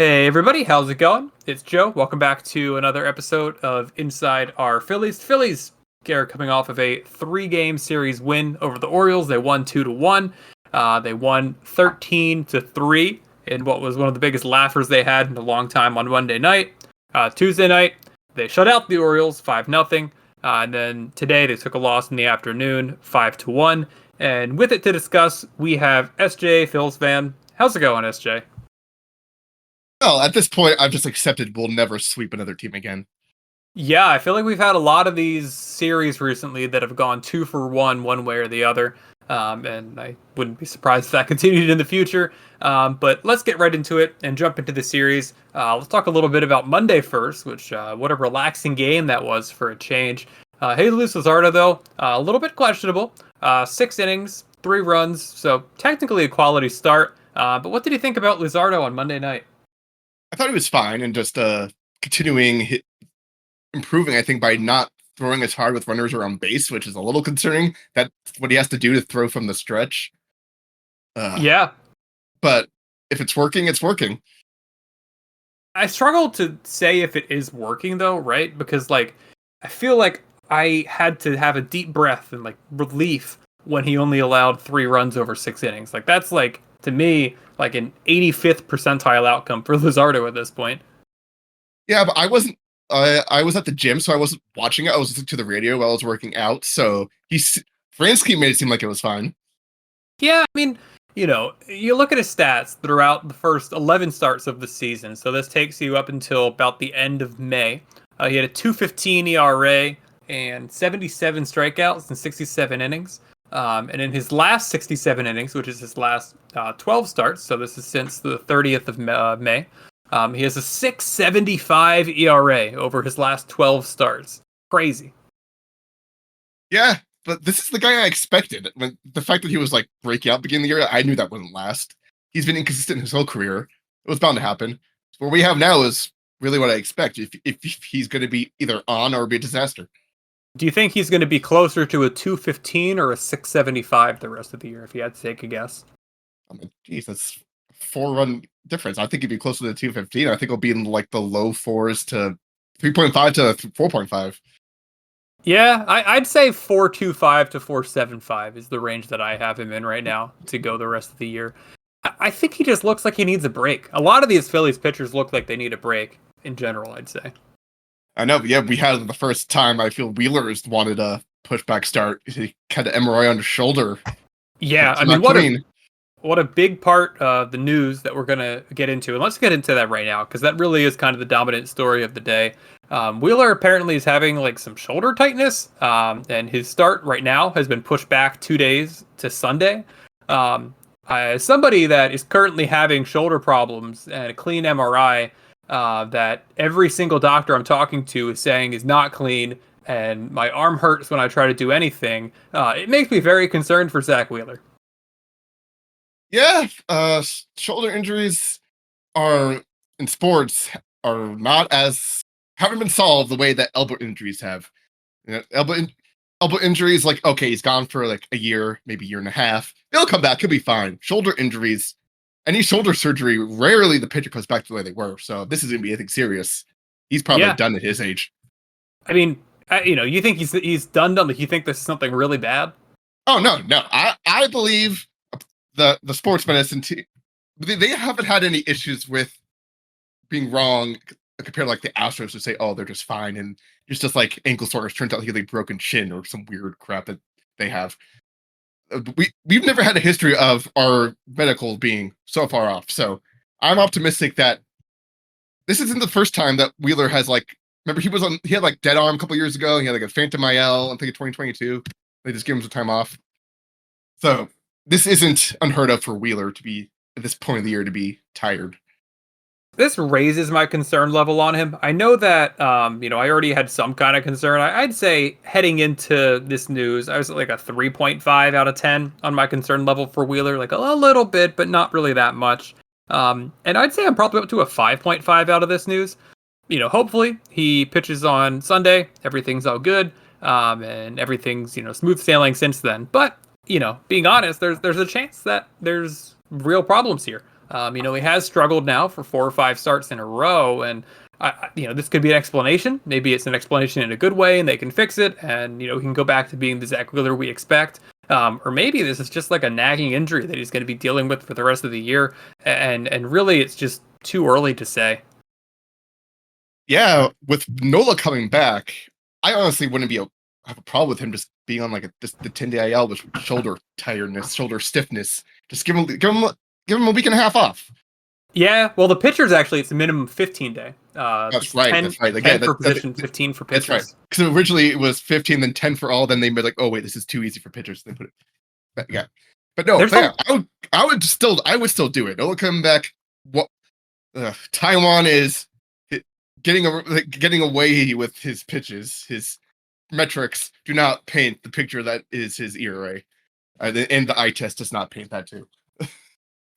Hey everybody, how's it going? It's Joe. Welcome back to another episode of Inside Our Phillies. The Phillies are coming off of a three-game series win over the Orioles. They won 2-1. They won 13-3 in what was one of the biggest laughers they had in a long time on Monday night. Tuesday night, they shut out the Orioles 5-0. And then today they took a loss in the afternoon, 5-1. And with it to discuss, we have sjphilsphan. How's it going, SJ? Well, at this point, I've just accepted we'll never sweep another team again. Yeah, I feel like we've had a lot of these series recently that have gone 2-for-1 one way or the other. And I wouldn't be surprised if that continued in the future. But let's get right into it and jump into the series. Let's talk a little bit about Monday first, which what a relaxing game that was for a change. Luzardo, though, a little bit questionable. 6 innings, 3 runs, so technically a quality start. But what did you think about Luzardo on Monday night? I thought he was fine and just continuing improving, I think, by not throwing as hard with runners around base, which is a little concerning. That's what he has to do to throw from the stretch. Yeah. But if it's working, it's working. I struggle to say if it is working, though, right? Because, I feel like I had to have a deep breath and, relief when he only allowed 3 runs over 6 innings. That's, to me, an 85th percentile outcome for Luzardo at this point. Yeah, but I wasn't. I was at the gym, so I wasn't watching it. I was listening to the radio while I was working out. So Fransky made it seem like it was fine. Yeah, I mean, you look at his stats throughout the first 11 starts of the season. So this takes you up until about the end of May. He had a 2.15 ERA and 77 strikeouts in 67 innings. And in his last 67 innings, which is his last 12 starts, so this is since the 30th of May, he has a 6.75 ERA over his last 12 starts. Crazy. Yeah, but this is the guy I expected. When the fact that he was breaking out beginning of the year, I knew that wouldn't last. He's been inconsistent his whole career. It was bound to happen. What we have now is really what I expect. If he's going to be either on or be a disaster. Do you think he's going to be closer to a 2.15 or a 6.75 the rest of the year, if you had to take a guess? I mean, geez, that's 4-run difference. I think he'd be closer to 2.15. I think he'll be in the low 4s to 3.5 to 4.5. Yeah, I'd say 4.25 to 4.75 is the range that I have him in right now to go the rest of the year. I think he just looks like he needs a break. A lot of these Phillies pitchers look like they need a break in general, I'd say. I know, yeah, we had the first time I feel Wheeler's wanted a pushback start. He had an MRI on his shoulder. Yeah, I mean, what a big part of the news that we're going to get into. And let's get into that right now, because that really is kind of the dominant story of the day. Wheeler apparently is having some shoulder tightness, and his start right now has been pushed back 2 days to Sunday. As somebody that is currently having shoulder problems and a clean MRI, that every single doctor I'm talking to is saying is not clean, and my arm hurts when I try to do anything. It makes me very concerned for Zack Wheeler. Yeah, shoulder injuries in sports are haven't been solved the way that elbow injuries have. Elbow injuries, okay, he's gone for a year, maybe a year and a half. They'll come back, he'll be fine. Shoulder injuries, any shoulder surgery, rarely the pitcher comes back to the way they were. So this is gonna be anything serious. He's probably done at his age. I mean, you think he's done? You think this is something really bad? Oh no. I believe the sports medicine team, they haven't had any issues with being wrong compared to the Astros who say, oh, they're just fine, and it's just ankle soreness. Turns out he had a broken shin or some weird crap that they have. We've never had a history of our medical being so far off. So I'm optimistic that this isn't the first time that Wheeler has remember he had dead arm a couple years ago. He had a phantom IL, I think in 2022. They just gave him some time off. So this isn't unheard of for Wheeler to be at this point of the year to be tired. This raises my concern level on him. I know that, I already had some kind of concern. I'd say heading into this news, I was at a 3.5 out of 10 on my concern level for Wheeler, a little bit, but not really that much. And I'd say I'm probably up to a 5.5 out of this news. Hopefully he pitches on Sunday. Everything's all good. And everything's, smooth sailing since then. But, being honest, there's a chance that there's real problems here. He has struggled now for 4 or 5 starts in a row, and this could be an explanation. Maybe it's an explanation in a good way, and they can fix it, and he can go back to being the Zack Wheeler we expect. Or maybe this is just like a nagging injury that he's going to be dealing with for the rest of the year, and really it's just too early to say. Yeah, with Nola coming back, I honestly wouldn't have a problem with him just being on like the 10-day IL with shoulder tiredness, shoulder stiffness. Just give him a week and a half off. Yeah, well, the pitchers actually it's a minimum 15-day. That's right. 10, that's right. 10 for position, 15 for pitchers. That's right. Because originally it was 15, then 10 for all. Then they made like, oh wait, this is too easy for pitchers. They put it. Yeah, but no, I would still do it. Nola coming back. What Taijuan is getting away with his pitches. His metrics do not paint the picture that is his ERA, and the eye test does not paint that too.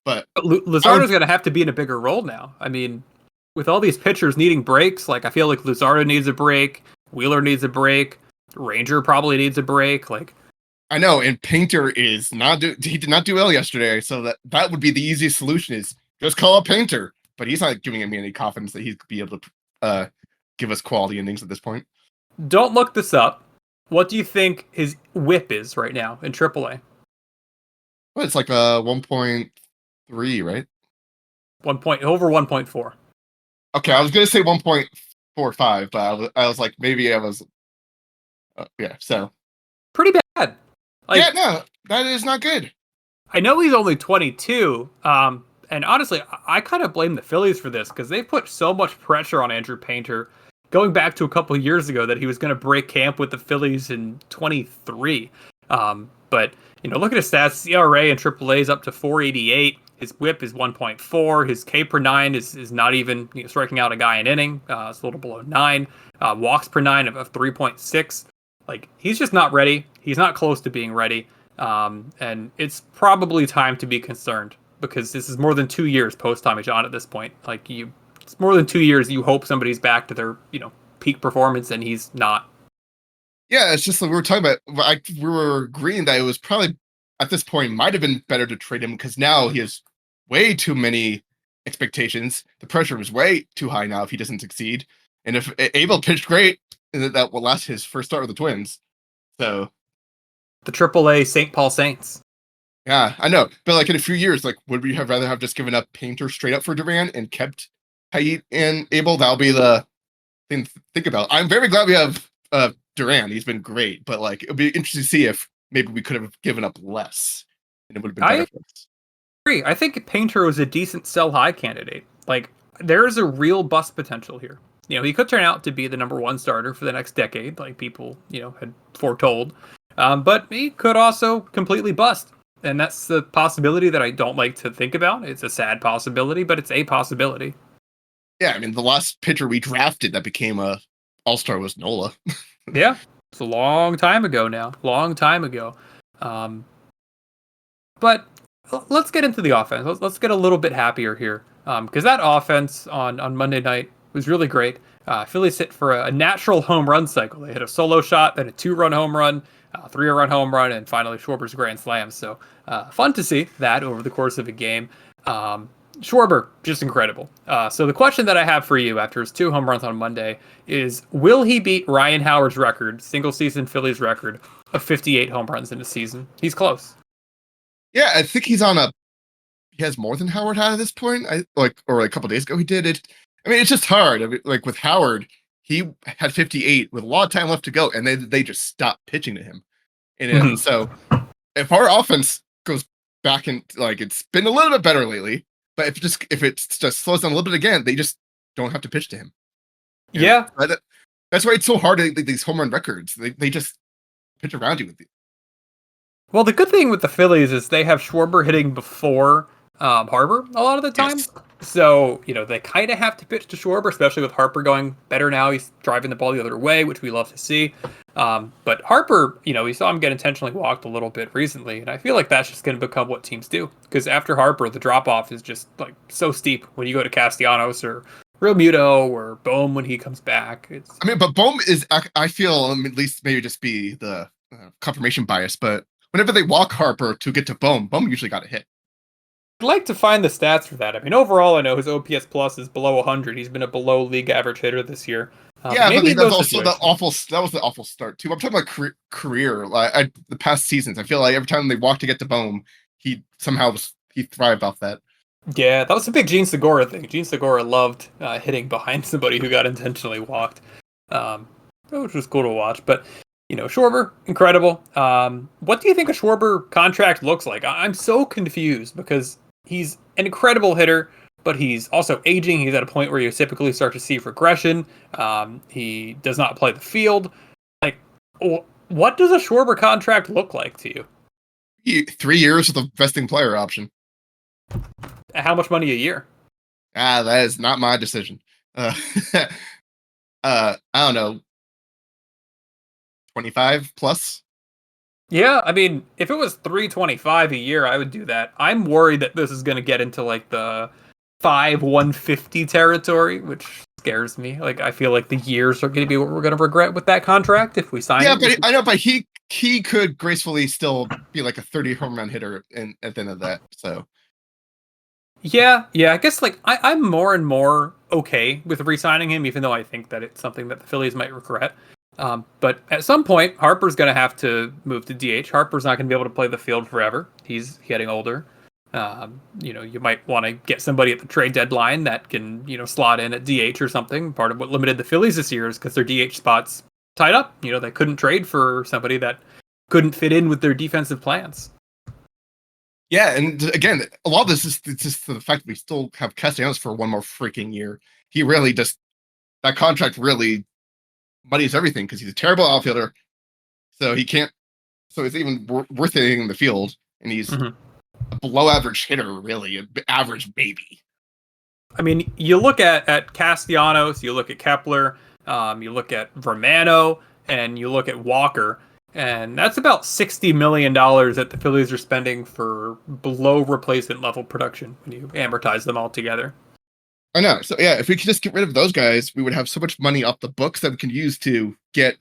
But Luzardo's going to have to be in a bigger role now. I mean, with all these pitchers needing breaks, like I feel like Luzardo needs a break, Wheeler needs a break, Ranger probably needs a break. Like I know, and Painter he did not do well yesterday, so that would be the easiest solution is just call up Painter. But he's not giving me any confidence that he'd be able to give us quality innings at this point. Don't look this up. What do you think his whip is right now in AAA? Well, it's like 1.3, right? Over 1.4. Okay, I was gonna say 1.45, but I was like, maybe I was. Yeah, so pretty bad. Yeah, no, that is not good. I know he's only 22. And honestly, I kind of blame the Phillies for this because they put so much pressure on Andrew Painter going back to a couple of years ago that he was going to break camp with the Phillies in 23. But, look at his stats. ERA in AAA is up to 4.88. His whip is 1.4. His K per 9 is not even striking out a guy an inning. It's a little below 9. Walks per 9 of 3.6. Like, he's just not ready. He's not close to being ready. And it's probably time to be concerned because this is more than 2 years post Tommy John at this point. Like, it's more than 2 years. You hope somebody's back to their, peak performance, and he's not. Yeah, it's just like we were talking about. We were agreeing that it was probably at this point might have been better to trade him because now he has way too many expectations. The pressure is way too high now if he doesn't succeed. And if Abel pitched great, that will last his first start with the Twins. So the AAA St. Paul Saints. Yeah, I know. But like in a few years, like would we have rather have just given up Painter straight up for Duran and kept Payet and Abel? That'll be the thing to think about. I'm very glad we have Duran. He's been great, but like it'll be interesting to see if maybe we could have given up less and it would have been better for us. I agree. I think Painter was a decent sell high candidate. Like there is a real bust potential here. He could turn out to be the number 1 starter for the next decade, like people, had foretold. But he could also completely bust. And that's the possibility that I don't like to think about. It's a sad possibility, but it's a possibility. Yeah, I mean, the last pitcher we drafted that became a all-star was Nola. Yeah, it's a long time ago now. Long time ago. But let's get into the offense. Let's get a little bit happier here. Because that offense on Monday night was really great. Phillies hit for a natural home run cycle. They hit a solo shot, then a 2-run home run, 3-run home run, and finally Schwarber's grand slam. So fun to see that over the course of a game. Schwarber, just incredible. So the question that I have for you after his 2 home runs on Monday is, will he beat Ryan Howard's record, single-season Phillies record, of 58 home runs in a season? He's close. Yeah, I think he has more than Howard had at this point. Or a couple days ago he did it. I mean, it's just hard. I mean, like with Howard, he had 58 with a lot of time left to go, and they just stopped pitching to him. And so, if our offense goes back and like it's been a little bit better lately, but if it just slows down a little bit again, they just don't have to pitch to him. Yeah, that's why it's so hard to these home run records. They just pitch around you with you. Well, the good thing with the Phillies is they have Schwarber hitting before Harper a lot of the time. Yes. So, they kind of have to pitch to Schwarber, especially with Harper going better now. He's driving the ball the other way, which we love to see. But Harper, we saw him get intentionally walked a little bit recently, and I feel like that's just going to become what teams do. Because after Harper, the drop-off is just like so steep when you go to Castellanos or Real Muto or Bohm when he comes back. But Bohm is, I feel, at least maybe just be the confirmation bias, but whenever they walk Harper to get to Bohm usually got a hit. like to find the stats for that. I mean, overall, I know his OPS plus is below 100. He's been a below league average hitter this year. Yeah, maybe but in that's those also the situations. awful. That was the awful start too. I'm talking about career. Like the past seasons, I feel like every time they walked to get to Bohm, he somehow he thrived off that. Yeah, that was a big Gene Segura thing. Gene Segura loved hitting behind somebody who got intentionally walked, um, which was cool to watch. But Schwarber, incredible. What do you think a Schwarber contract looks like? I'm so confused because he's an incredible hitter, but he's also aging. He's at a point where you typically start to see regression. He does not play the field. Like, what does a Schwarber contract look like to you? 3 years with a vesting player option. How much money a year? That is not my decision. I don't know, 25 plus. Yeah, I mean, if it was 325 a year, I would do that. I'm worried that this is going to get into like the 150 territory, which scares me. Like, I feel like the years are going to be what we're going to regret with that contract if we sign it. Yeah, but I know, but he could gracefully still be like a 30 home run hitter at the end of that. So yeah, I guess like I'm more and more okay with re-signing him, even though I think that it's something that the Phillies might regret. But at some point, Harper's going to have to move to DH. Harper's not going to be able to play the field forever. He's getting older. You might want to get somebody at the trade deadline that can, slot in at DH or something. Part of what limited the Phillies this year is because their DH spots tied up. They couldn't trade for somebody that couldn't fit in with their defensive plans. yeah, and again, a lot of this is just the fact that we still have Castellanos for one more freaking year. He really just that contract really muddies everything because he's a terrible outfielder, so he can't. So it's even worth it in the field, and he's a below average hitter, really, an average baby. I mean, you look at Castellanos, you look at Kepler, you look at Romano, and you look at Walker, and that's about $60 million that the Phillies are spending for below replacement level production when you amortize them all together. I know. So yeah, if we could just get rid of those guys, we would have so much money off the books that we can use to get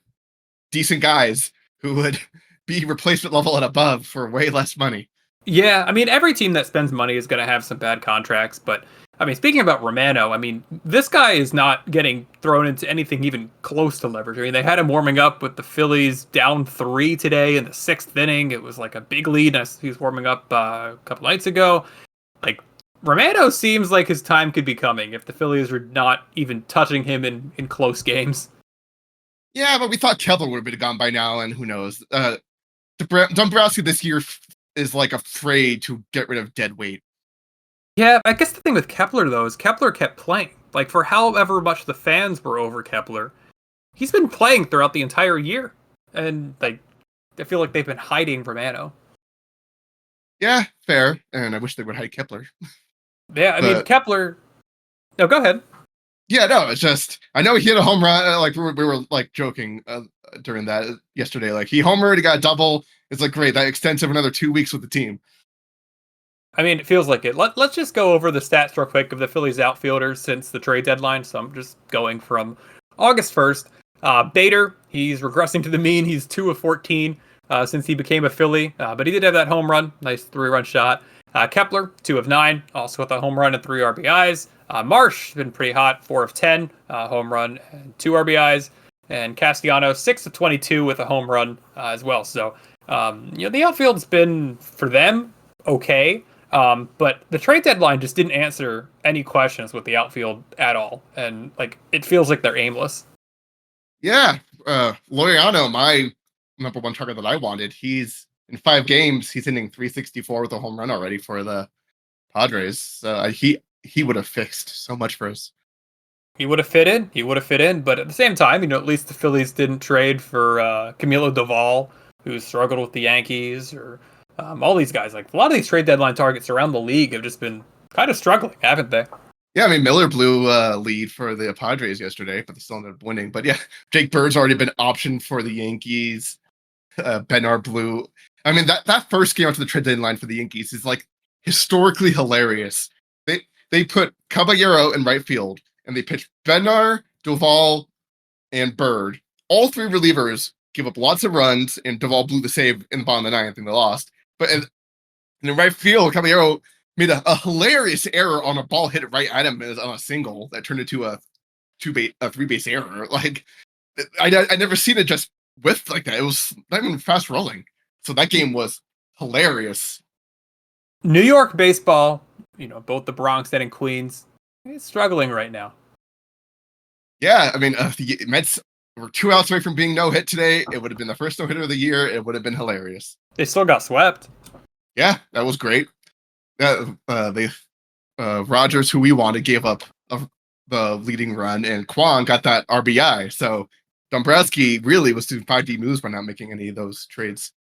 decent guys who would be replacement level and above for way less money. Yeah, I mean, every team that spends money is going to have some bad contracts, but I mean, speaking about Romano, I mean, this guy is not getting thrown into anything even close to leverage. I mean, they had him warming up with the Phillies down 3 today in the 6th inning. It was like a big lead. He was warming up a couple nights ago. Like, Romano seems like his time could be coming if the Phillies are not even touching him in close games. Yeah, but we thought Kepler would have been gone by now, and who knows? Dombrowski this year is like afraid to get rid of dead weight. Yeah, I guess the thing with Kepler, though, is Kepler kept playing. Like, for however much the fans were over Kepler, he's been playing throughout the entire year. And, like, I feel like they've been hiding Romano. Yeah, fair. And I wish they would hide Kepler. Yeah, I mean, Kepler... No, go ahead. Yeah, no, it's just... I know he hit a home run. Like, we were like, joking during that yesterday. Like, he homered, he got a double. It's like, great, that extends over another 2 weeks with the team. I mean, it feels like it. Let's just go over the stats real quick of the Phillies outfielders since the trade deadline. So I'm just going from August 1st. Bader, he's regressing to the mean. He's 2 of 14 since he became a Philly. But he did have that home run. Nice 3-run shot. Kepler, 2 of 9. Also with a home run and 3 RBIs. Marsh, been pretty hot. 4 of 10. Home run and 2 RBIs. And Castellanos, 6 of 22 with a home run as well. So, the outfield's been, for them, okay. But the trade deadline just didn't answer any questions with the outfield at all. And like, it feels like they're aimless. Yeah. Laureano, my number one target that I wanted, he's in 5 games, he's hitting 364 with a home run already for the Padres. He would have fixed so much for us. He would have fit in. But at the same time, at least the Phillies didn't trade for Camilo Doval, who struggled with the Yankees, or all these guys. Like, a lot of these trade deadline targets around the league have just been kind of struggling, haven't they? Yeah, I mean, Miller blew lead for the Padres yesterday, but they still ended up winning. But yeah, Jake Bird's already been optioned for the Yankees. Bednar blew. I mean, that first game after the trade deadline for the Yankees is like historically hilarious. They put Caballero in right field, and they pitched Bednar, Doval, and Bird. All 3 relievers give up lots of runs, and Doval blew the save in the bottom of the 9th, and they lost. But in the right field, Caballero made a hilarious error on a ball hit right at him on a single that turned into a 3-base error. Like I never seen it just whiffed like that. It was not even fast rolling. So that game was hilarious. New York baseball, both the Bronx and in Queens, it's struggling right now. Yeah, I mean, the Mets were 2 outs away from being no hit today. It would have been the first no hitter of the year. It would have been hilarious. They still got swept. Yeah, that was great. Rogers, who we wanted, gave up the leading run, and Kwon got that RBI. So Dombrowski really was doing 5D moves by not making any of those trades.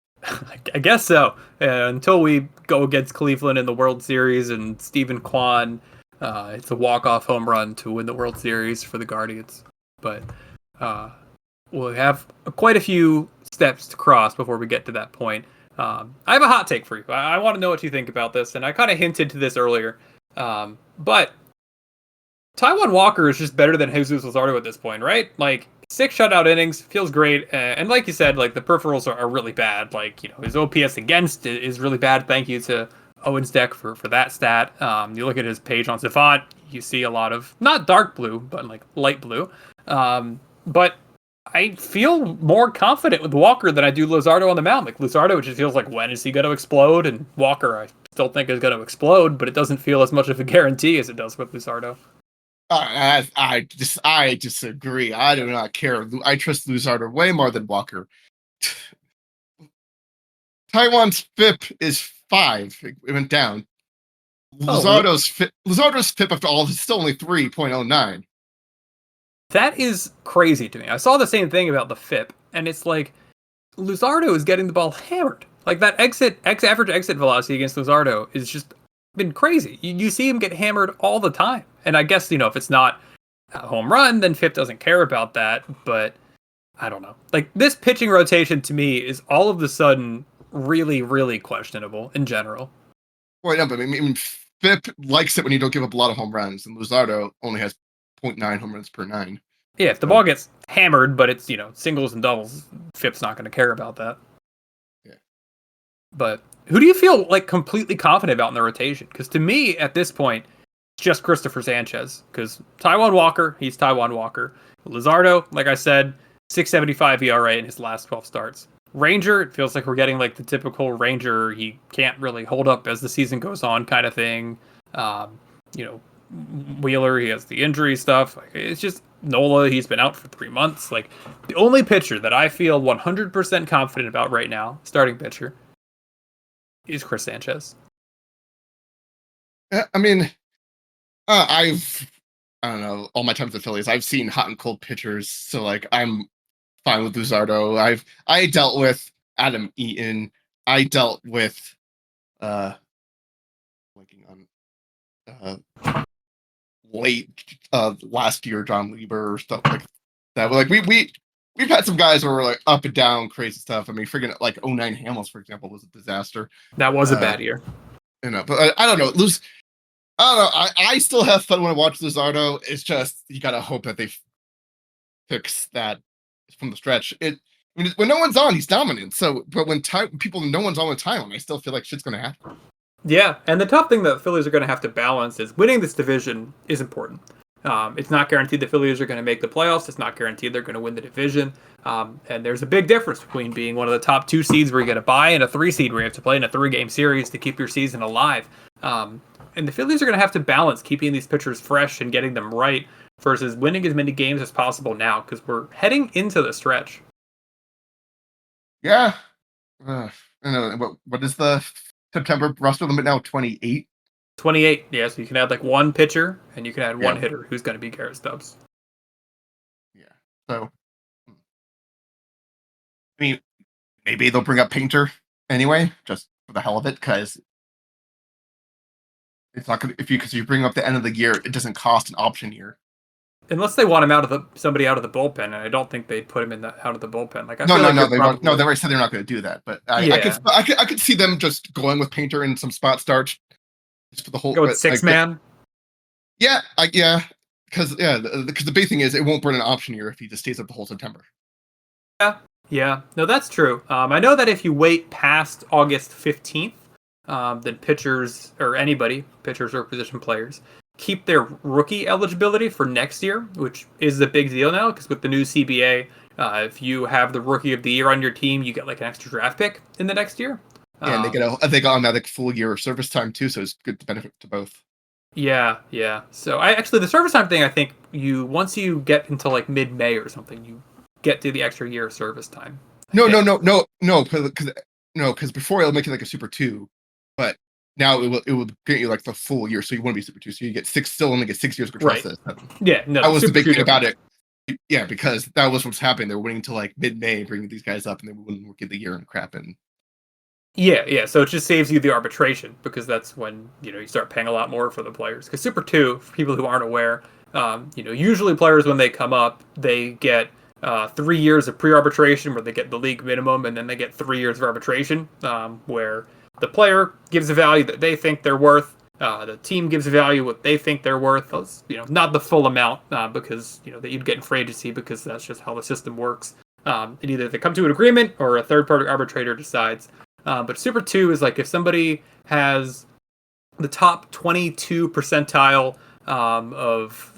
I guess so. Until we go against Cleveland in the World Series and Stephen Kwan, it's a walk-off home run to win the World Series for the Guardians. But we'll have quite a few steps to cross before we get to that point. I have a hot take for you. I want to know what you think about this, and I kind of hinted to this earlier. But Taijuan Walker is just better than Jesus Luzardo at this point, right? Like, 6 shutout innings, feels great, and like you said, like the peripherals are really bad. Like, his OPS against is really bad. Thank you to Owen's deck for that stat. You look at his page on Savant, you see a lot of not dark blue, but like light blue. But I feel more confident with Walker than I do Luzardo on the mound. Like Luzardo, it just feels like, when is he going to explode? And Walker, I still think is going to explode, but it doesn't feel as much of a guarantee as it does with Luzardo. I disagree. I do not care. I trust Luzardo way more than Walker. Taijuan's FIP is 5. It went down. Luzardo's FIP after all is still only 3.09. That is crazy to me. I saw the same thing about the FIP, and it's like Luzardo is getting the ball hammered. Like that average exit velocity against Luzardo is just been crazy. You see him get hammered all the time. And I guess, if it's not a home run, then FIP doesn't care about that. But I don't know. Like, this pitching rotation to me is all of a sudden really, really questionable in general. Well, yeah, but I mean, FIP likes it when you don't give up a lot of home runs, and Luzardo only has 0.9 home runs per 9. Yeah, if the ball gets hammered, but it's, singles and doubles, FIP's not going to care about that. Yeah. But who do you feel like completely confident about in the rotation? Because to me, at this point, it's just Christopher Sanchez. Because Taijuan Walker, he's Taijuan Walker. Luzardo, like I said, 6.75 ERA in his last 12 starts. Ranger, it feels like we're getting like the typical Ranger. He can't really hold up as the season goes on kind of thing. Wheeler, he has the injury stuff. It's just Nola, he's been out for 3 months. Like, the only pitcher that I feel 100% confident about right now, starting pitcher, is Chris Sanchez. I mean, I don't know, all my time with the Phillies, I've seen hot and cold pitchers, so like I'm fine with Luzardo. I dealt with Adam Eaton. I dealt with blanking on late last year John Lieber or stuff like that. But like we've had some guys where we're like up and down crazy stuff. I mean, freaking like 09 Hamels, for example, was a disaster. That was a bad year. But I don't know. I don't know. I still have fun when I watch Luzardo. It's just you gotta hope that they fix that from the stretch. When no one's on, he's dominant. So, but when no one's on with Taijuan, I still feel like shit's gonna happen. Yeah, and the tough thing that the Phillies are going to have to balance is winning this division is important. It's not guaranteed the Phillies are going to make the playoffs. It's not guaranteed they're going to win the division. And there's a big difference between being one of the top 2 seeds where you get a bye and a 3 seed where you have to play in a 3-game series to keep your season alive. And the Phillies are going to have to balance keeping these pitchers fresh and getting them right versus winning as many games as possible now because we're heading into the stretch. Yeah. I know. What is the September roster limit now? 28? 28, yeah, so you can add like one pitcher and you can add one hitter who's going to be Garrett Stubbs. Yeah. So, I mean, maybe they'll bring up Painter anyway, just for the hell of it, because it's not going to, because you bring up the end of the year, it doesn't cost an option year. Unless they want him somebody out of the bullpen, and I don't think they'd put him out of the bullpen. Like, they already said they're not going to do that. But I could see them just going with Painter in some spot starts just for the whole. Go with 6-man. Yeah, because the big thing is it won't burn an option year if he just stays up the whole September. Yeah, no, that's true. I know that if you wait past August 15th, than pitchers or anybody, pitchers or position players, keep their rookie eligibility for next year, which is a big deal now because with the new CBA, if you have the rookie of the year on your team, you get like an extra draft pick in the next year. Yeah, and they got automatic full year of service time too, so it's good to benefit to both. Yeah. So I actually the service time thing, I think once you get into like mid-May or something, you get to the extra year of service time. No, because before it'll make it like a Super 2, but now it will get you like the full year, so you won't be Super 2, so you get only get 6 years of process. Right. Yeah, no, that was the big thing about it. Yeah, because that was what's happening. They were waiting until like mid-May, bringing these guys up, and they wouldn't work in the year and crap. And yeah. So it just saves you the arbitration because that's when you start paying a lot more for the players. Because Super 2, for people who aren't aware, usually players when they come up, they get 3 years of pre-arbitration where they get the league minimum, and then they get 3 years of arbitration where the player gives a value that they think they're worth. The team gives a value what they think they're worth. Not the full amount because that you'd get in free agency because that's just how the system works. And either they come to an agreement or a third-party arbitrator decides. But Super 2 is like if somebody has the top 22 percentile of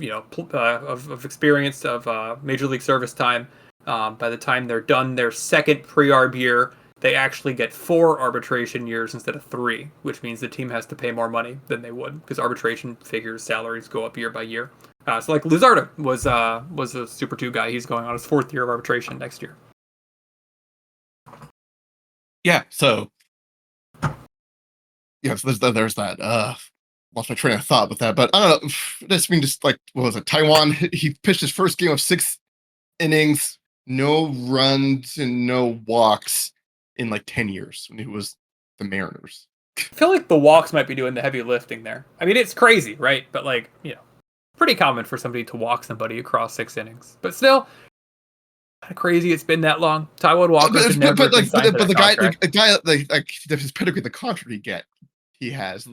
experience of Major League service time. By the time they're done their second pre-arb year, they actually get 4 arbitration years instead of 3, which means the team has to pay more money than they would because arbitration figures salaries go up year by year. So like Luzardo was a Super 2 guy. He's going on his 4th year of arbitration next year. Yeah, so there's that. Lost my train of thought with that, but I don't know. This mean just like what was it? Taijuan. He pitched his first game of 6 innings, no runs and no walks in like 10 years when he was the Mariners. I feel like the walks might be doing the heavy lifting there. I mean, it's crazy, right? But like pretty common for somebody to walk somebody across 6 innings. But still, kind of crazy. It's been that long. Taijuan Walker could never but the guy like his pedigree, the contract he has.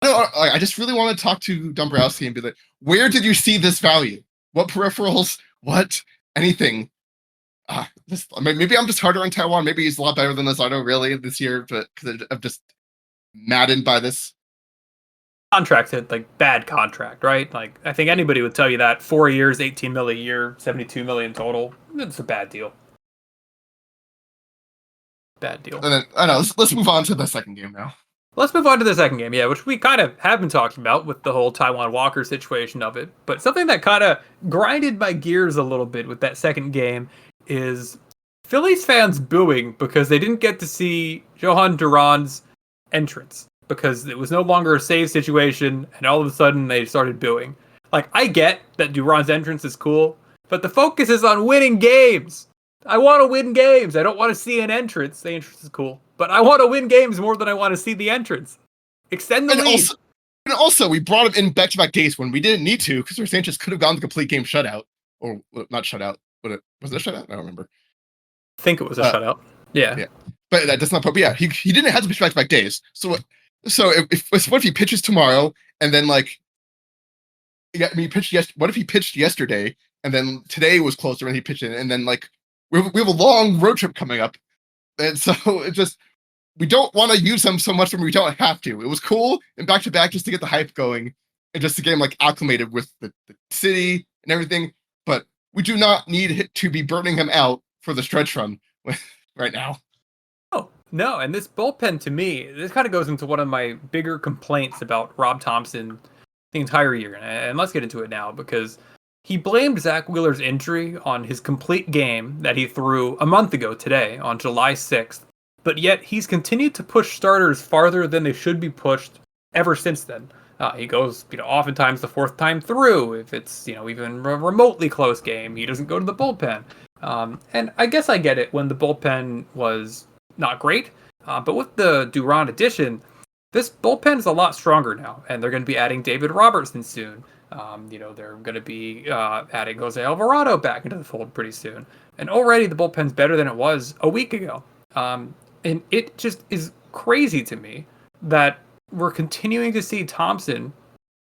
I just really want to talk to Dombrowski and be like, where did you see this value? What peripherals? What anything? Maybe I'm just harder on Taijuan. Maybe he's a lot better than Luzardo really this year, but because I'm just maddened by this contract. Like bad contract, right? Like I think anybody would tell you that 4 years, $18 million a year, $72 million total. It's a bad deal. Bad deal. And then I know. Let's move on to the second game now. Let's move on to the second game, which we kind of have been talking about with the whole Taijuan Walker situation of it. But something that kind of grinded my gears a little bit with that second game is Phillies fans booing because they didn't get to see Jhoan Duran's entrance because it was no longer a save situation, and all of a sudden they started booing. Like, I get that Duran's entrance is cool, but the focus is on winning games. I want to win games. I don't want to see an entrance. The entrance is cool. But I want to win games more than I want to see the entrance. Extend the lead. Also, we brought him in back-to-back days when we didn't need to because Sanchez could have gone the complete game shutout. Or not shutout. Was it a shutout? I don't remember. I think it was a shutout. Yeah. But that does not... But yeah, he didn't have to pitch back-to-back days. So what if he pitches tomorrow and then like... he pitched what if he pitched yesterday and then today was closer and he pitched it and then like... We have a long road trip coming up. And so it just... We don't want to use him so much when we don't have to. It was cool and back to back just to get the hype going and just to get him like acclimated with the city and everything. But we do not need to be burning him out for the stretch run right now. Oh, no. And this bullpen to me, this kind of goes into one of my bigger complaints about Rob Thomson the entire year. And let's get into it now because he blamed Zack Wheeler's injury on his complete game that he threw a month ago today on July 6th. But yet he's continued to push starters farther than they should be pushed ever since then. He goes, oftentimes the 4th time through. If it's, even a remotely close game, he doesn't go to the bullpen. And I guess I get it when the bullpen was not great. But with the Duran addition, this bullpen is a lot stronger now. And they're going to be adding David Robertson soon. They're going to be adding Jose Alvarado back into the fold pretty soon. And already the bullpen's better than it was a week ago. And it just is crazy to me that we're continuing to see Thomson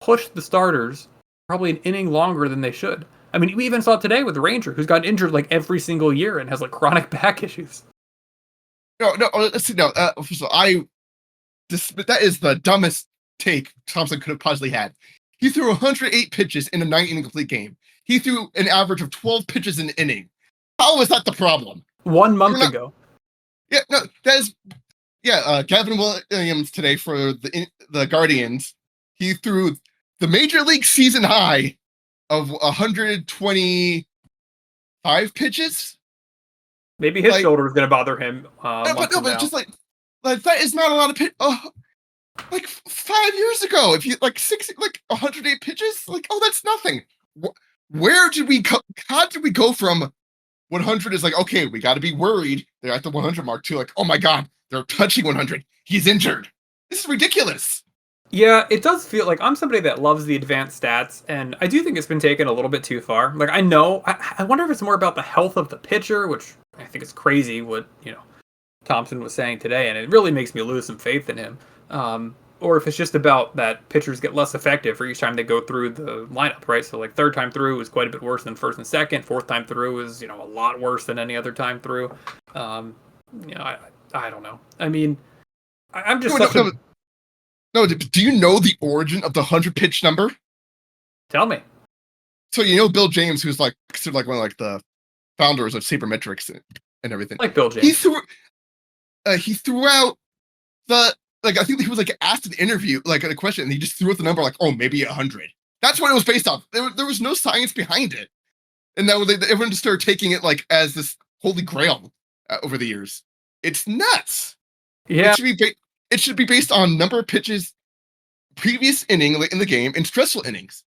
push the starters probably an inning longer than they should. I mean, we even saw today with the Ranger, who's gotten injured like every single year and has like chronic back issues. No. Let's see. No, so that is the dumbest take Thompson could have possibly had. He threw 108 pitches in a 9-inning complete game. He threw an average of 12 pitches an inning. How is that the problem? 1 month ago. Yeah, no, that is. Yeah, Gavin Williams today for the Guardians. He threw the major league season high of 125 pitches. Maybe his shoulder is going to bother him. But just like that is not a lot of pitch. Like 5 years ago, if you 108 pitches, that's nothing. Where did we go? How did we go from 100 is okay, we got to be worried they're at the 100 mark to oh my god, they're touching 100. He's injured. This is ridiculous. Yeah, it does feel like I'm somebody that loves the advanced stats, and I do think it's been taken a little bit too far. I know, I wonder if it's more about the health of the pitcher, which I think is crazy what, Thompson was saying today, and it really makes me lose some faith in him. Or if it's just about that pitchers get less effective for each time they go through the lineup, right? So third time through is quite a bit worse than first and second. Fourth time through is, a lot worse than any other time through. I don't know. I mean, I'm just No, do you know the origin of the 100 pitch number? Tell me. So Bill James, who's considered one of the founders of sabermetrics and everything. Like Bill James. He threw out the I think he was asked an interview a question, and he just threw out the number maybe 100. That's what it was based off. There was no science behind it, and now everyone just started taking it as this holy grail over the years. It's nuts. Yeah. It should be based on number of pitches, previous inning in the game, and stressful innings.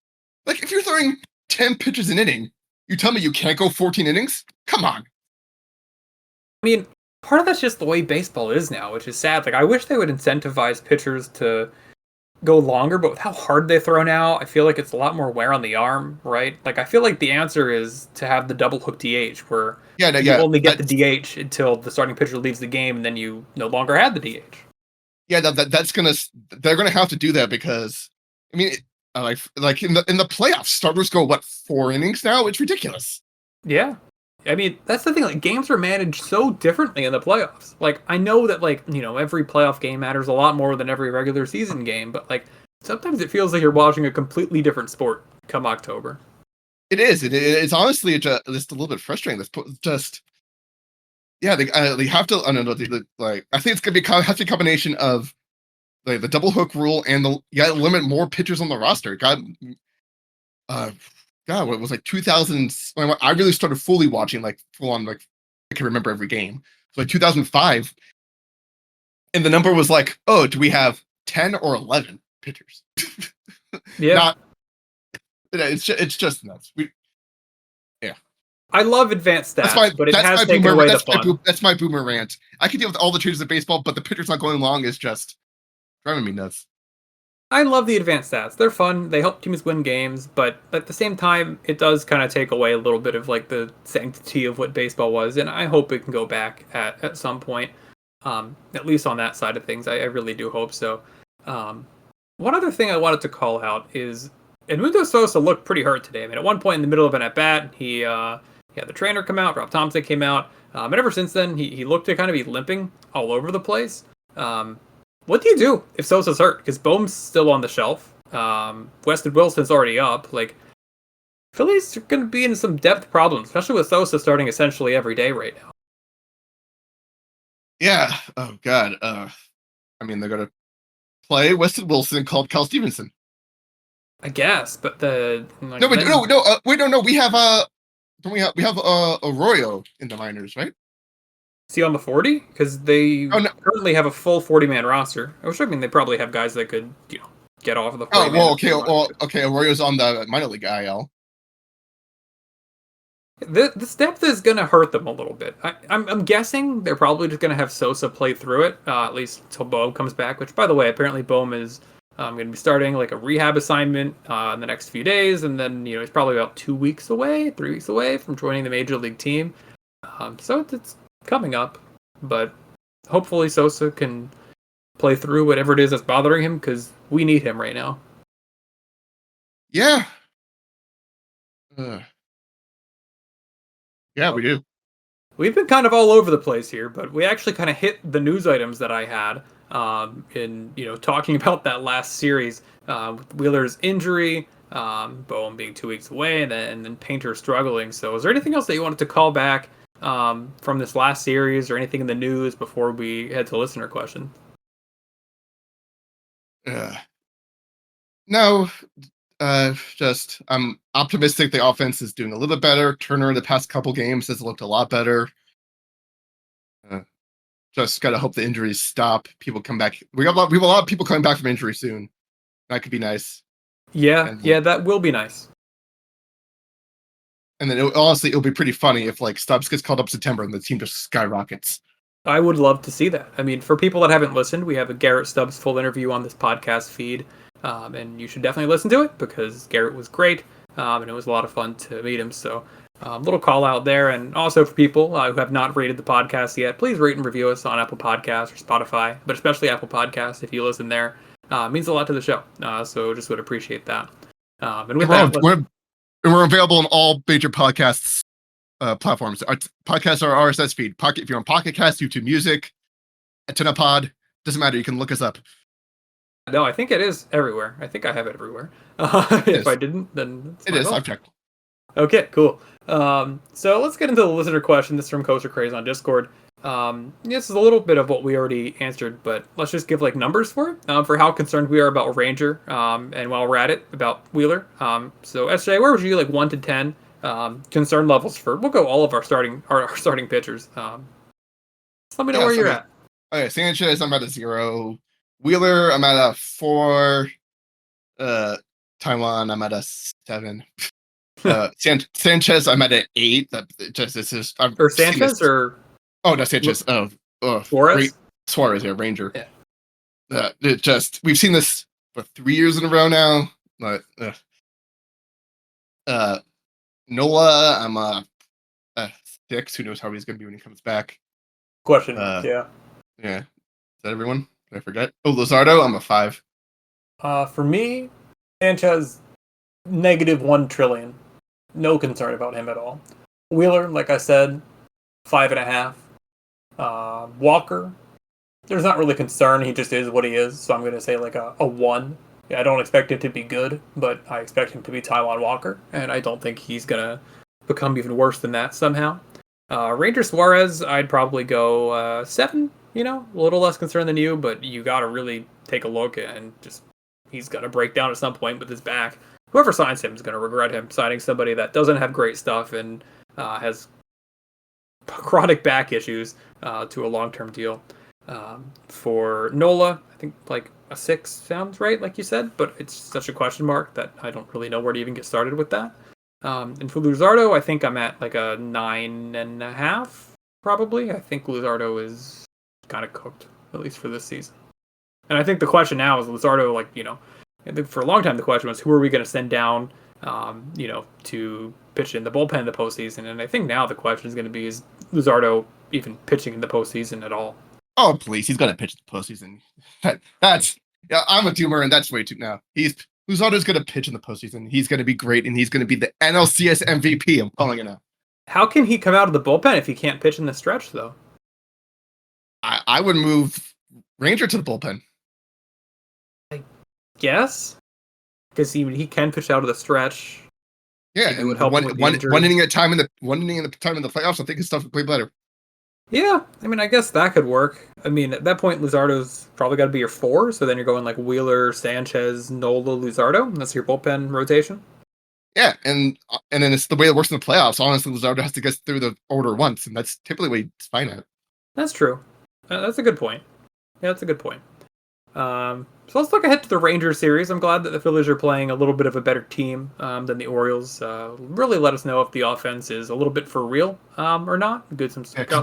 If you're throwing 10 pitches an inning, you tell me you can't go 14 innings? Come on. I mean, part of that's just the way baseball is now, which is sad. I wish they would incentivize pitchers to go longer, but with how hard they throw now, I feel like it's a lot more wear on the arm, right? I feel like the answer is to have the double hook DH, where you only get the DH until the starting pitcher leaves the game, and then you no longer have the DH. Yeah, they're gonna have to do that because I mean, in the playoffs, starters go 4 innings now. It's ridiculous. Yeah, I mean that's the thing. Games are managed so differently in the playoffs. I know that every playoff game matters a lot more than every regular season game, but sometimes it feels like you're watching a completely different sport come October. It is. It's honestly just a little bit frustrating. Yeah, they have to. I don't know. I think it's gonna be have to be a combination of the double hook rule and you gotta limit more pitchers on the roster. God, what was 2000? I really started fully watching full on I can remember every game. So 2005, and the number was do we have 10 or 11 pitchers? Yeah, it's just nuts. I love advanced stats, but it has taken away the fun. That's my boomer rant. I can deal with all the changes of baseball, but the pitchers not going along is just driving me nuts. I love the advanced stats. They're fun. They help teams win games, but at the same time, it does kind of take away a little bit of the sanctity of what baseball was, and I hope it can go back at some point, at least on that side of things. I really do hope so. One other thing I wanted to call out is Edmundo Sosa looked pretty hurt today. I mean, at one point in the middle of an at-bat, he had the trainer come out, Rob Thompson came out, and ever since then, he looked to kind of be limping all over the place. What do you do if Sosa's hurt? Because Bohm's still on the shelf. Weston Wilson's already up. Phillies are going to be in some depth problems, especially with Sosa starting essentially every day right now. Yeah. Oh, God. I mean, they're going to play Weston Wilson and call Cal Stevenson. I guess, but no. We have we have Arroyo in the minors, right? Is he on the 40? Because they currently have a full 40-man roster. Which, I mean, they probably have guys that could, get off of the 40. Okay. Arroyo's on the minor league IL. This depth is going to hurt them a little bit. I'm guessing they're probably just going to have Sosa play through it, at least until Bohm comes back. Which, by the way, apparently Bohm is going to be starting a rehab assignment in the next few days, and then he's probably about 3 weeks away from joining the major league team. So it's coming up, but hopefully Sosa can play through whatever it is that's bothering him, because we need him right now. Yeah. Yeah, we do. We've been kind of all over the place here, but we actually kind of hit the news items that I had. in talking about that last series with Wheeler's injury, Bowen being 2 weeks away, and then Painter struggling. So, is there anything else that you wanted to call back from this last series, or anything in the news before we head to listener questions? No, just I'm optimistic the offense is doing a little bit better. Turner in the past couple games has looked a lot better. Just gotta hope the injuries stop. People come back. We have a lot of people coming back from injury soon. That could be nice. Yeah, that will be nice. And then honestly, it'll be pretty funny if like Stubbs gets called up September and the team just skyrockets. I would love to see that. I mean, for people that haven't listened, we have a Garrett Stubbs full interview on this podcast feed, and you should definitely listen to it because Garrett was great, and it was a lot of fun to meet him. So, little call out there, and also for people who have not rated the podcast yet, please rate and review us on Apple Podcasts or Spotify, but especially Apple Podcasts if you listen there. It means a lot to the show, so just would appreciate that. And with we're available on all major podcasts platforms. Our podcasts are RSS feed. If you're on Pocket Cast, YouTube Music, Pod, doesn't matter. You can look us up. No, I think it is everywhere. I think I have it everywhere. If I didn't, then it is. I've checked. Okay, cool. So let's get into the listener question. This is from Coaster Craze on Discord. This is a little bit of what we already answered, but let's just give like numbers for it, for how concerned we are about Ranger, and while we're at it, about Wheeler. So SJ, where would you like 1 to 10 concern levels for? We'll go all of our starting pitchers. Let me know where you're at. Okay, Sanchez, I'm at a 0. Wheeler, I'm at a 4. Taijuan, I'm at a 7. Sanchez, I'm at an 8. Or Sanchez or no, Sanchez. Suarez. Suarez, yeah, Ranger. Yeah. We've seen this for 3 years in a row now. But Nola, I'm a 6. Who knows how he's going to be when he comes back? Question mark. Yeah. Is that everyone? Did I forget? Oh, Luzardo, I'm a 5. For me, Sanchez, -1 trillion. No concern about him at all. Wheeler, like I said, 5.5. Walker, there's not really concern. He just is what he is. So I'm going to say like a 1. I don't expect him to be good, but I expect him to be Taijuan Walker, and I don't think he's going to become even worse than that somehow. Ranger Suarez, I'd probably go 7, a little less concerned than you, but you got to really take a look and just, he's going to break down at some point with his back. Whoever signs him is going to regret him signing somebody that doesn't have great stuff and has chronic back issues to a long-term deal. For Nola, I think like a 6 sounds right, like you said, but it's such a question mark that I don't really know where to even get started with that. And for Luzardo, I think I'm at like a 9.5, probably. I think Luzardo is kind of cooked, at least for this season. And I think the question now is Luzardo, I think for a long time the question was, who are we going to send down, to pitch in the bullpen in the postseason? And I think now the question is going to be, is Luzardo even pitching in the postseason at all? Oh, please. He's going to pitch in the postseason. I'm a doomer, and that's way too now. Luzardo's going to pitch in the postseason. He's going to be great, and he's going to be the NLCS MVP. I'm calling it now. How can he come out of the bullpen if he can't pitch in the stretch, though? I would move Ranger to the bullpen. I guess. Because he can pitch out of the stretch. Yeah, and one inning at a time in the playoffs, I think his stuff would play better. Yeah, I mean, I guess that could work. I mean, at that point, Luzardo's probably got to be your 4, so then you're going like Wheeler, Sanchez, Nola, Luzardo. That's your bullpen rotation. Yeah, and then it's the way it works in the playoffs. Honestly, Luzardo has to get through the order once, and that's typically what he's fine at. That's true. That's a good point. Yeah, that's a good point. So let's look ahead to the Rangers series. I'm glad that the Phillies are playing a little bit of a better team than the Orioles. Really let us know if the offense is a little bit for real or not. They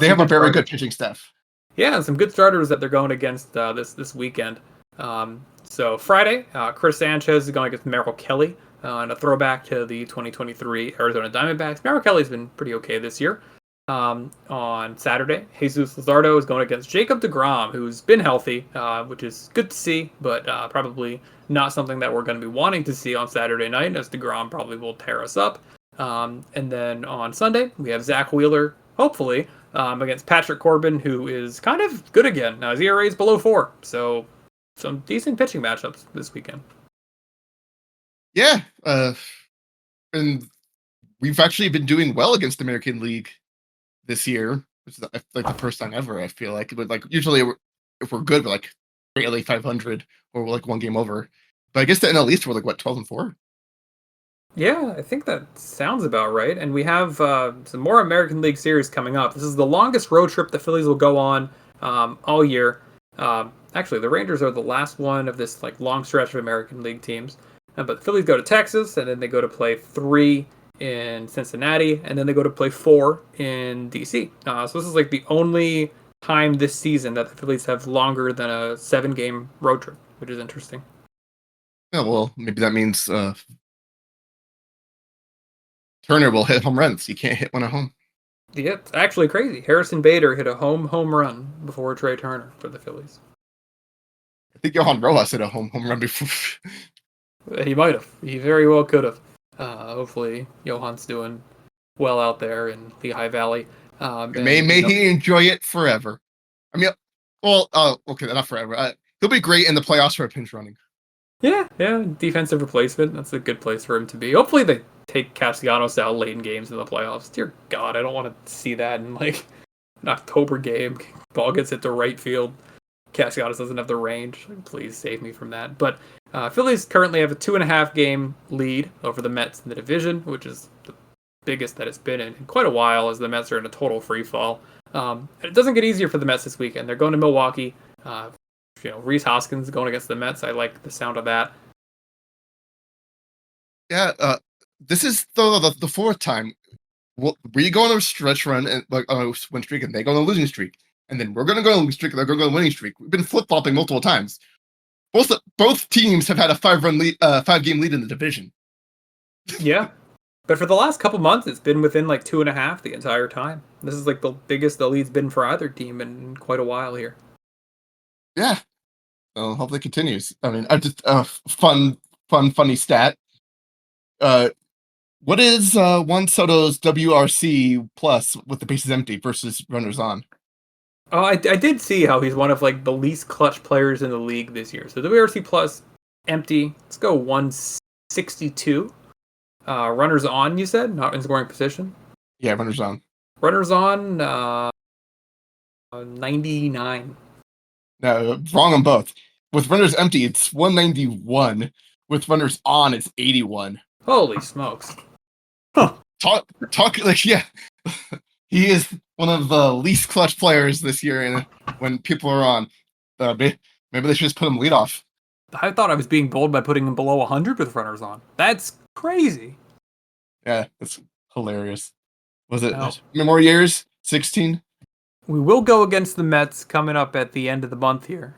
have a very good pitching staff. Yeah, and some good starters that they're going against this weekend. So Friday, Chris Sanchez is going against Merrill Kelly, and a throwback to the 2023 Arizona Diamondbacks. Merrill Kelly's been pretty okay this year. On Saturday, Jesus Luzardo is going against Jacob deGrom, who's been healthy, which is good to see, but probably not something that we're going to be wanting to see on Saturday night, as deGrom probably will tear us up. And then on Sunday, we have Zack Wheeler, hopefully, against Patrick Corbin, who is kind of good again. Now his ERA is below 4, so some decent pitching matchups this weekend. Yeah, and we've actually been doing well against the American League this year. It's like the first time ever. I feel like, but like usually if we're good, we're like barely 500 or we're like one game over. But I guess the NL East we're like what 12-4. Yeah, I think that sounds about right. And we have some more American League series coming up. This is the longest road trip the Phillies will go on all year. Actually, the Rangers are the last one of this like long stretch of American League teams. But the Phillies go to Texas, and then they go to play 3 in Cincinnati, and then they go to play 4 in DC. So this is like the only time this season that the Phillies have longer than a 7-game road trip, which is interesting. Yeah, well, maybe that means Turner will hit home runs. You can't hit one at home. Yeah, it's actually crazy. Harrison Bader hit a home run before Trey Turner for the Phillies. I think Johan Rojas hit a home run before. He might have. He very well could have. Hopefully, Johan's doing well out there in Lehigh Valley. May he enjoy it forever. I mean, well, okay, not forever. He'll be great in the playoffs for a pinch running. Yeah, defensive replacement. That's a good place for him to be. Hopefully, they take Castellanos out late in games in the playoffs. Dear God, I don't want to see that in like an October game. Ball gets hit to right field. Castellanos doesn't have the range. Please save me from that. But Phillies currently have a 2.5-game lead over the Mets in the division, which is the biggest that it's been in quite a while, as the Mets are in a total free fall. It doesn't get easier for the Mets this weekend. They're going to Milwaukee. Rhys Hoskins going against the Mets. I like the sound of that. Yeah, this is the fourth time. We go on a stretch run and like on a win streak, and they go on a losing streak, and then we're going to go on a losing streak, and they're going to go on a winning streak. We've been flip flopping multiple times. Both teams have had a 5-game lead in the division. Yeah, but for the last couple months, it's been within like 2.5 the entire time. This is like the biggest the lead's been for either team in quite a while here. Yeah, so hopefully it continues. I mean, I just funny stat. What is Juan Soto's WRC plus with the bases empty versus runners on? Oh, I did see how he's one of like the least clutch players in the league this year. So WRC plus empty. Let's go 162. Runners on, you said, not in scoring position. Yeah, runners on. Runners on 99. No, wrong on both. With runners empty, it's 191. With runners on, it's 81. Holy smokes! Huh. Talk like yeah. He is one of the least clutch players this year, and when people are on, maybe they should just put him leadoff. I thought I was being bold by putting him below 100 with runners on. That's crazy. Yeah, that's hilarious. Was it how many more years? 16? We will go against the Mets coming up at the end of the month here.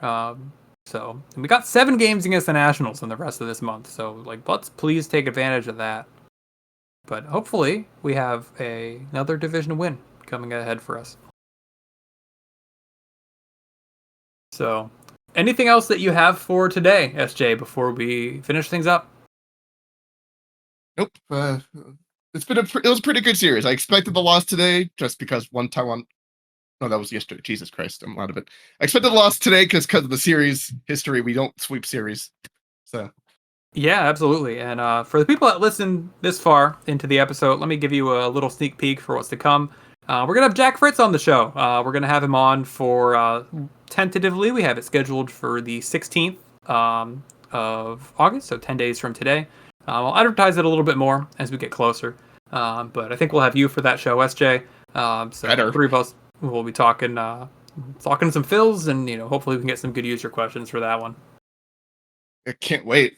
So we got 7 games against the Nationals in the rest of this month. So like, let's please take advantage of that. But hopefully we have another division win coming ahead for us. So anything else that you have for today, SJ, before we finish things up? Nope. It was a pretty good series. I expected the loss today just because one Taiwan. No, that was yesterday. Jesus Christ, I'm out of it. I expected the loss today because of the series history. We don't sweep series. So. Yeah, absolutely. And for the people that listen this far into the episode, let me give you a little sneak peek for what's to come. We're going to have Jack Fritz on the show. We're going to have him on for, tentatively, we have it scheduled for the 16th of August, so 10 days from today. I'll advertise it a little bit more as we get closer. But I think we'll have you for that show, SJ. So the 3 of us will be talking some Phils, and hopefully we can get some good user questions for that one. I can't wait.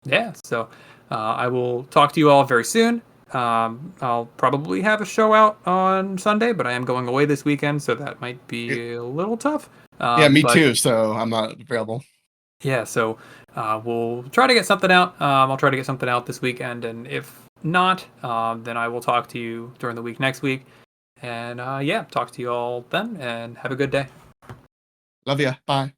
Yeah, so I will talk to you all very soon. I'll probably have a show out on Sunday, but I am going away this weekend, so that might be a little tough. Yeah, me too, so I'm not available. Yeah, so we'll try to get something out. I'll try to get something out this weekend, and if not, then I will talk to you during the week next week. And talk to you all then, and have a good day. Love ya. Bye.